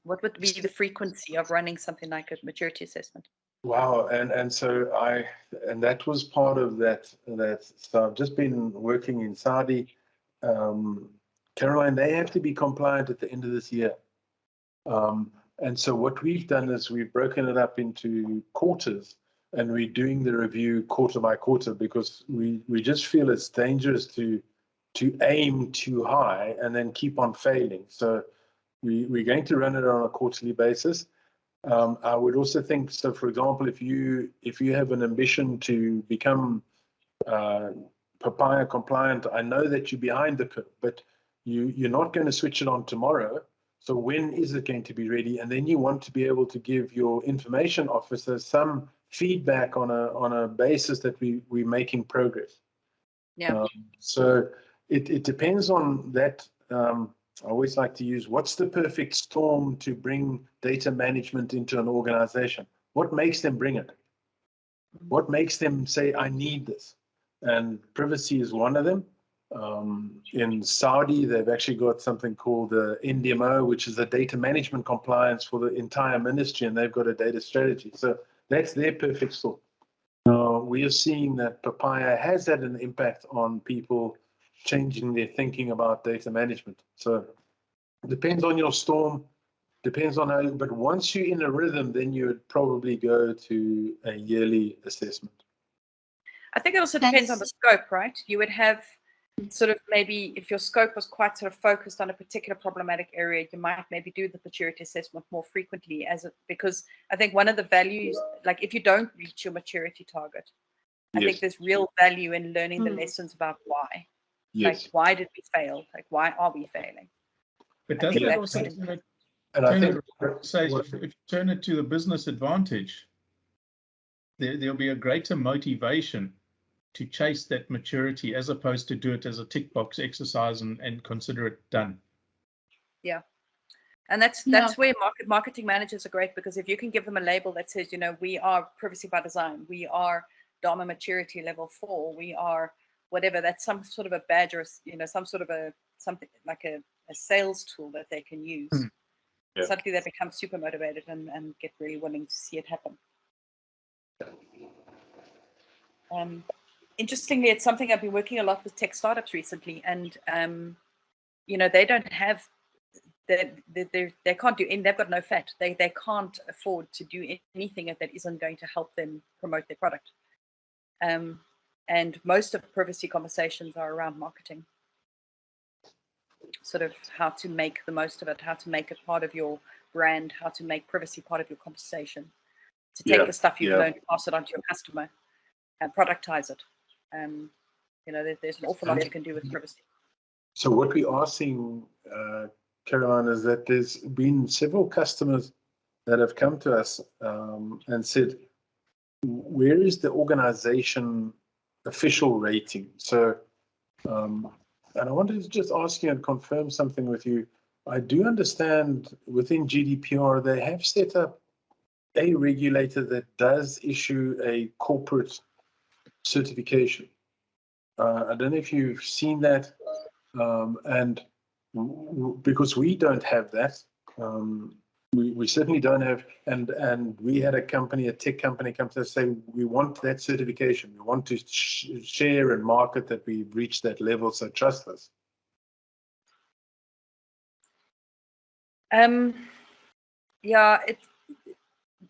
What would be the frequency of running something like a maturity assessment? Wow, and so that was part of that. So I've just been working in Saudi. Caroline, they have to be compliant at the end of this year. And so what we've done is we've broken it up into quarters, and we're doing the review quarter by quarter, because we just feel it's dangerous to aim too high and then keep on failing. So we're going to run it on a quarterly basis. I would also think, so for example, if you have an ambition to become Papaya compliant, I know that you're behind the curve, but you're not going to switch it on tomorrow. So when is it going to be ready? And then you want to be able to give your information officer some feedback on a basis that we're making progress. Yeah. So it depends on that. I always like to use, what's the perfect storm to bring data management into an organization? What makes them bring it? What makes them say, I need this? And privacy is one of them. In Saudi, they've actually got something called the NDMO, which is a data management compliance for the entire ministry, and they've got a data strategy. So that's their perfect storm. We are seeing that Papaya has had an impact on people changing their thinking about data management. So it depends on your storm. depends on how, but once you're in a rhythm, then you would probably go to a yearly assessment. I think it also depends on the scope, right? You would have sort of maybe if your scope was quite sort of focused on a particular problematic area, you might maybe do the maturity assessment more frequently because I think one of the values, like if you don't reach your maturity target, I think there's real value in learning the lessons about why. Yes. Like, why did we fail? Like, why are we failing? But doesn't it also, and I think, if you turn it to the business advantage, there'll be a greater motivation to chase that maturity as opposed to do it as a tick box exercise and consider it done. Yeah. And that's where marketing managers are great, because if you can give them a label that says, you know, we are privacy by design, we are DAMA maturity level 4, we are whatever, that's some sort of a badge or, you know, some sort of something like a sales tool that they can use. Yeah. Suddenly they become super motivated and get really willing to see it happen. Interestingly, it's something I've been working a lot with tech startups recently, and you know, they don't have they can't do they've got no fat. They can't afford to do anything that isn't going to help them promote their product. And most of privacy conversations are around marketing, sort of how to make the most of it, how to make it part of your brand, how to make privacy part of your conversation, to take the stuff you've learned, pass it on to your customer, and productize it. You know, there's an awful lot you can do with privacy. So what we are seeing, Caroline, is that there's been several customers that have come to us and said, where is the organization official rating? So, and I wanted to just ask you and confirm something with you. I do understand within GDPR, they have set up a regulator that does issue a corporate certification. I don't know if you've seen that, and because we don't have that, we certainly don't have, and we had a tech company come to us say, we want that certification. We want to share and market that we've reached that level, so trust us. Yeah,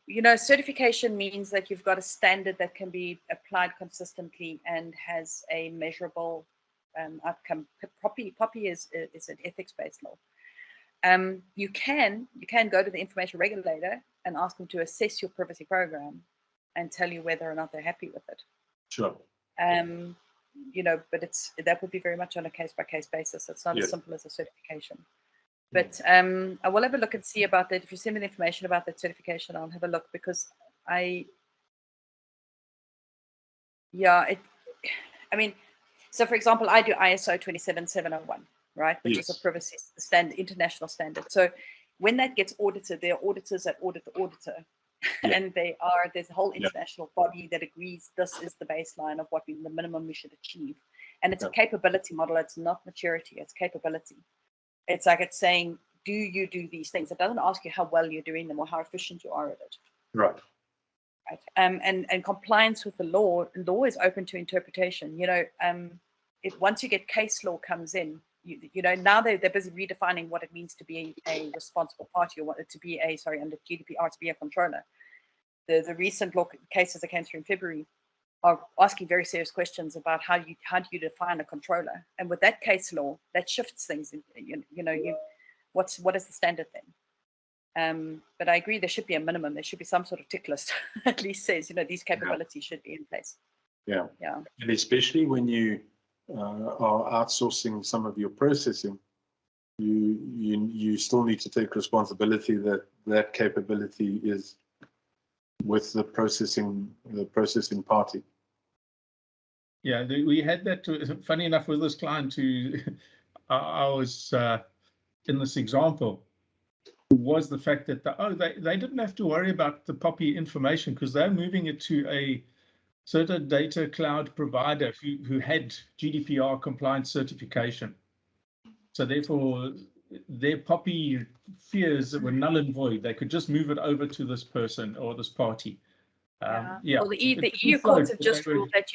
you know, certification means that you've got a standard that can be applied consistently and has a measurable outcome. POPI is an ethics-based law. You can go to the information regulator and ask them to assess your privacy program and tell you whether or not they're happy with it. Sure. You know, but that would be very much on a case-by-case basis. It's not as simple as a certification. But I will have a look and see about that. If you send me the information about that certification, I'll have a look, because I mean, so for example, I do ISO 27701, right, which is a privacy standard, international standard. So when that gets audited, there are auditors that audit the auditor, and there's a whole international body that agrees this is the baseline of what the minimum we should achieve, and it's a capability model. It's not maturity; it's capability. It's like it's saying, do you do these things? It doesn't ask you how well you're doing them or how efficient you are at it. Right. Right. And compliance with the law is open to interpretation. You know, once you get case law comes in, you know, now they're busy redefining what it means to be a responsible party, or what to be under GDPR, to be a controller. The recent law cases that came through in February are asking very serious questions about how do you define a controller, and with that case law, that shifts things. What is the standard then? But I agree there should be a minimum. There should be some sort of tick list at least says, you know, these capabilities should be in place. Yeah. And especially when you are outsourcing some of your processing, you still need to take responsibility that capability is with the processing party. Yeah, we had that. Funny enough, with this client, I was in this example, was the fact that they didn't have to worry about the POPI information, because they're moving it to a certain data cloud provider who had GDPR compliant certification. So therefore, their POPI fears were null and void. They could just move it over to this person or this party. Well, the EU courts have just ruled that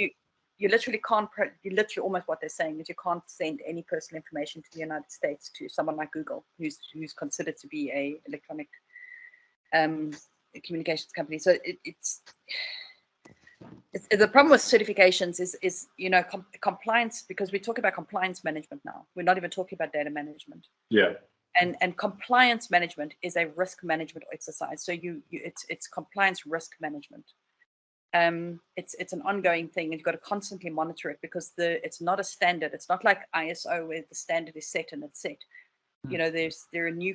you literally can't, you literally almost what they're saying is you can't send any personal information to the United States to someone like Google, who's considered to be a electronic communications company. So it's the problem with certifications is you know, compliance, because we talk about compliance management now. We're not even talking about data management. Yeah. And compliance management is a risk management exercise. So it's compliance risk management. It's an ongoing thing, and you've got to constantly monitor it, because it's not a standard. It's not like ISO where the standard is set and it's set. You know, there's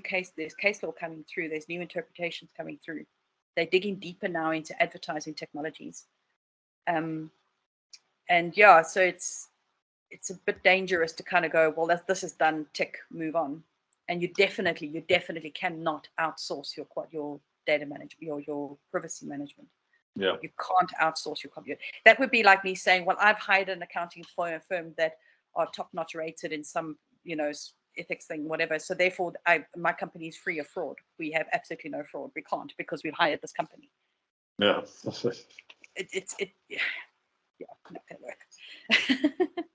case law coming through. There's new interpretations coming through. They're digging deeper now into advertising technologies. And yeah, so it's a bit dangerous to kind of go, well, this is done, tick, move on. And you definitely cannot outsource your data management, your privacy management. Yeah. You can't outsource your computer. That would be like me saying, well, I've hired an accounting firm that are top-notch rated in some, you know, ethics thing, whatever. So therefore, my company is free of fraud. We have absolutely no fraud. We can't, because we've hired this company. Yeah. Yeah, not gonna work.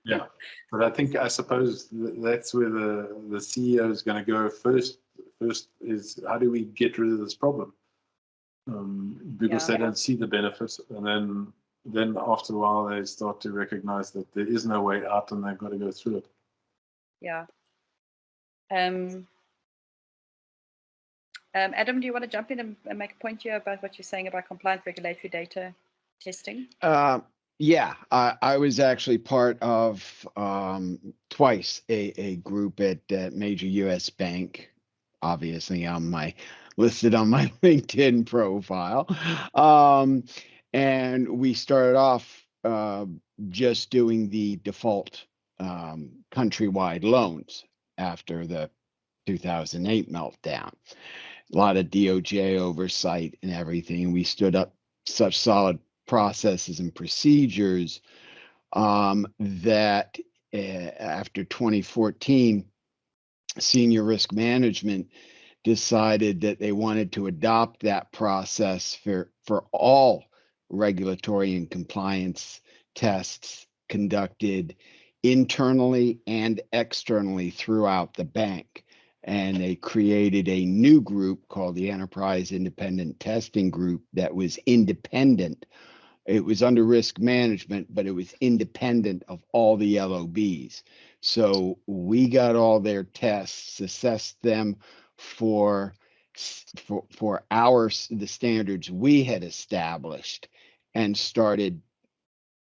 Yeah, but I suppose that's where the CEO is going to go first. First is, how do we get rid of this problem? Because they don't see the benefits, and then after a while they start to recognize that there is no way out, and they've got to go through it. Yeah. Adam, do you want to jump in and make a point here about what you're saying about compliance regulatory data testing? Yeah, I was actually part of twice a group at major U.S. bank. Obviously, I'm listed on my LinkedIn profile, and we started off just doing the default countrywide loans after the 2008 meltdown. A lot of DOJ oversight and everything. We stood up such solid processes and procedures that after 2014, senior risk management decided that they wanted to adopt that process for all regulatory and compliance tests conducted internally and externally throughout the bank. And they created a new group called the Enterprise Independent Testing Group that was independent. It was under risk management, but it was independent of all the LOBs. So we got all their tests, assessed them for the standards we had established, and started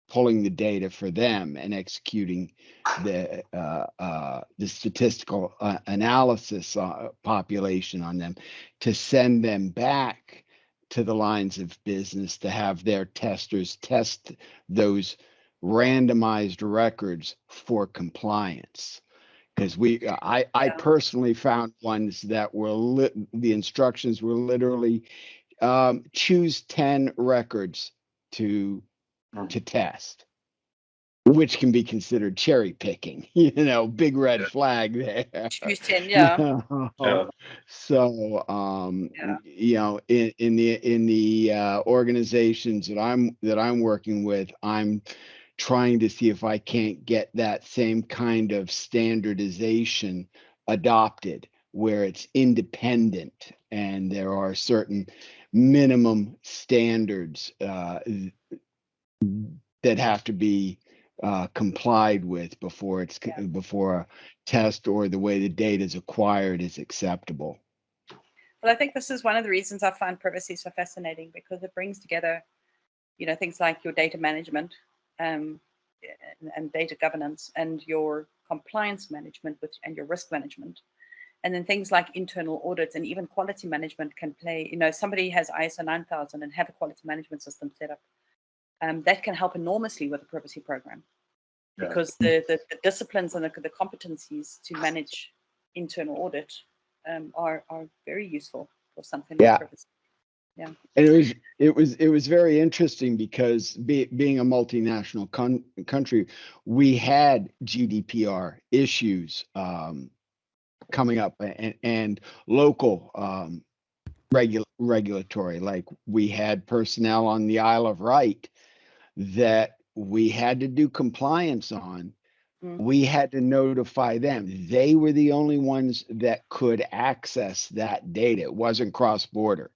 pulling the data for them and executing the statistical analysis population on them to send them back to the lines of business to have their testers test those randomized records for compliance. Because I personally found ones that were the instructions were literally choose 10 records to test, which can be considered cherry picking, big red flag there. Choose 10, yeah. So, in the organizations that I'm working with, I'm trying to see if I can't get that same kind of standardization adopted, where it's independent and there are certain minimum standards that have to be complied with before a test or the way the data is acquired is acceptable. Well, I think this is one of the reasons I find privacy so fascinating, because it brings together, things like your data management and data governance and your compliance management and your risk management. And then things like internal audits and even quality management can play. Somebody has ISO 9000 and have a quality management system set up. That can help enormously with the privacy program, because the disciplines and the competencies to manage internal audit are very useful for something like privacy. Yeah, and it was very interesting, because being a multinational country, we had GDPR issues coming up, and local regulatory. Like, we had personnel on the Isle of Wight that we had to do compliance on, Mm. we had to notify them. They were the only ones that could access that data. It wasn't cross-border.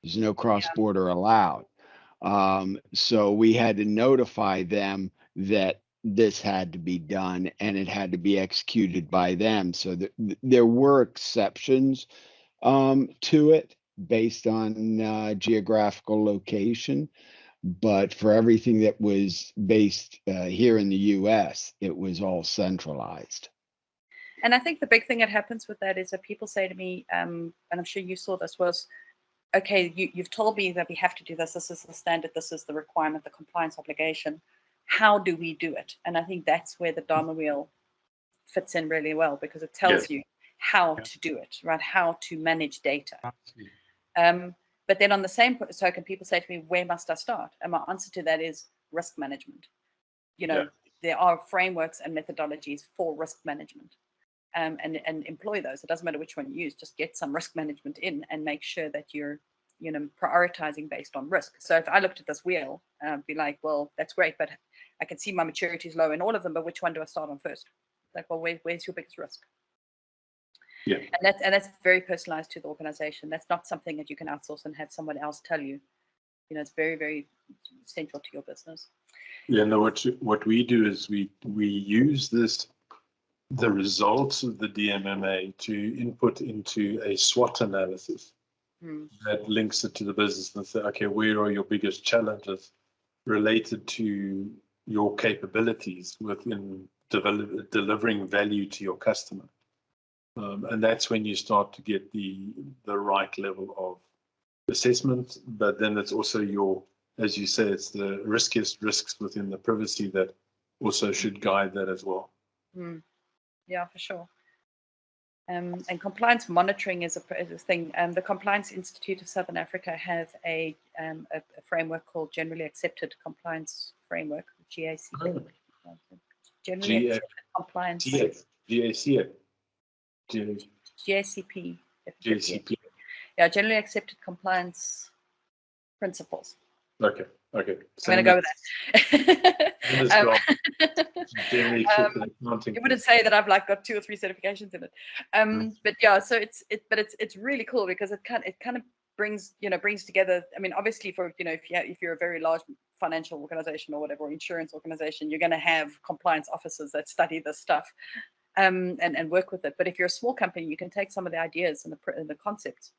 There's no cross-border allowed. So we had to notify them that this had to be done and it had to be executed by them. So there were exceptions to it based on geographical location. But for everything that was based here in the US, it was all centralized. And I think the big thing that happens with that is that people say to me, and I'm sure you saw this, was, okay, you've told me that we have to do this. This is the standard. This is the requirement, the compliance obligation. How do we do it? And I think that's where the DAMA wheel fits in really well, because it tells you how to do it, right? How to manage data. But then on the same token, people say to me, where must I start? And my answer to that is risk management. You know, there are frameworks and methodologies for risk management, and employ those. It doesn't matter which one you use, just get some risk management in and make sure that you're, you know, prioritizing based on risk. So if I looked at this wheel, I'd be like, well, that's great, but I can see my maturity is low in all of them, but which one do I start on first? Like, well, where's your biggest risk? Yeah. And that's very personalized to the organization. That's not something that you can outsource and have someone else tell you. You know, it's very, very central to your business. Yeah, no, what we do is we use the results of the DMMA to input into a SWOT analysis that links it to the business and say, okay, where are your biggest challenges related to your capabilities within delivering value to your customer? And that's when you start to get the right level of assessment, but then it's also your, as you say, it's the riskiest risks within the privacy that also should guide that as well. Yeah, for sure. And compliance monitoring is a thing. The Compliance Institute of Southern Africa have a framework called Generally Accepted Compliance Framework, GACP. Generally Accepted Compliance. GACP. GACP. Yeah, Generally Accepted Compliance Principles. Okay. I'm going to go with that. You wouldn't say that I've like got 2 or 3 certifications in it, but yeah. So it's really cool because it kind of brings together. I mean, obviously for if you're a very large financial organization or whatever, or insurance organization, you're going to have compliance officers that study this stuff and work with it. But if you're a small company, you can take some of the ideas and the concepts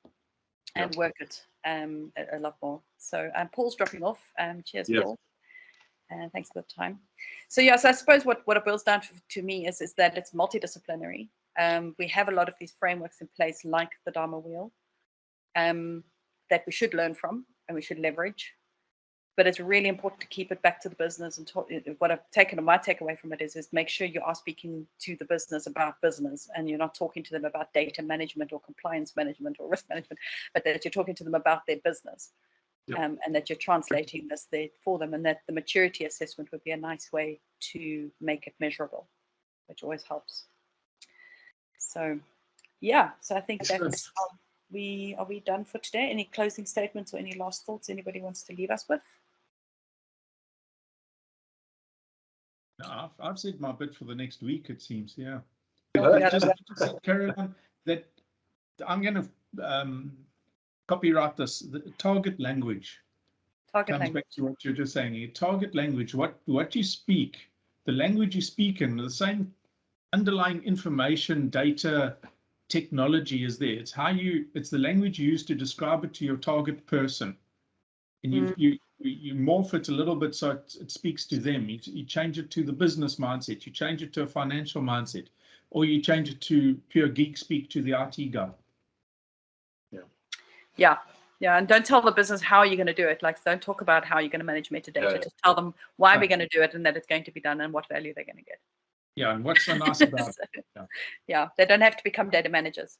and work it a lot more. So Paul's dropping off. Cheers, Paul. Thanks for the time. So yes, I suppose what it boils down to me is that it's multidisciplinary. We have a lot of these frameworks in place, like the DAMA wheel, that we should learn from and we should leverage. But it's really important to keep it back to the business. And what I've taken, my takeaway from it is make sure you are speaking to the business about business, and you're not talking to them about data management or compliance management or risk management, but that you're talking to them about their business. And that you're translating this there for them, and that the maturity assessment would be a nice way to make it measurable, which always helps. So, yeah. So I think that's are we done for today? Any closing statements or any last thoughts anybody wants to leave us with? No, I've said my bit for the next week. It seems, yeah. Just Caroline, that I'm going to. Copyright this. The target language comes back to what you're just saying. Your target language, what you speak, the language you speak in, the same underlying information, data, technology is there. It's it's the language you use to describe it to your target person, and you morph it a little bit so it speaks to them. You change it to the business mindset. You change it to a financial mindset, or you change it to pure geek speak to the IT guy. Yeah, and don't tell the business how you're going to do it. Like, don't talk about how you're going to manage metadata. Just tell them why we're going to do it and that it's going to be done and what value they're going to get. Yeah, and what's so nice about it. Yeah, they don't have to become data managers.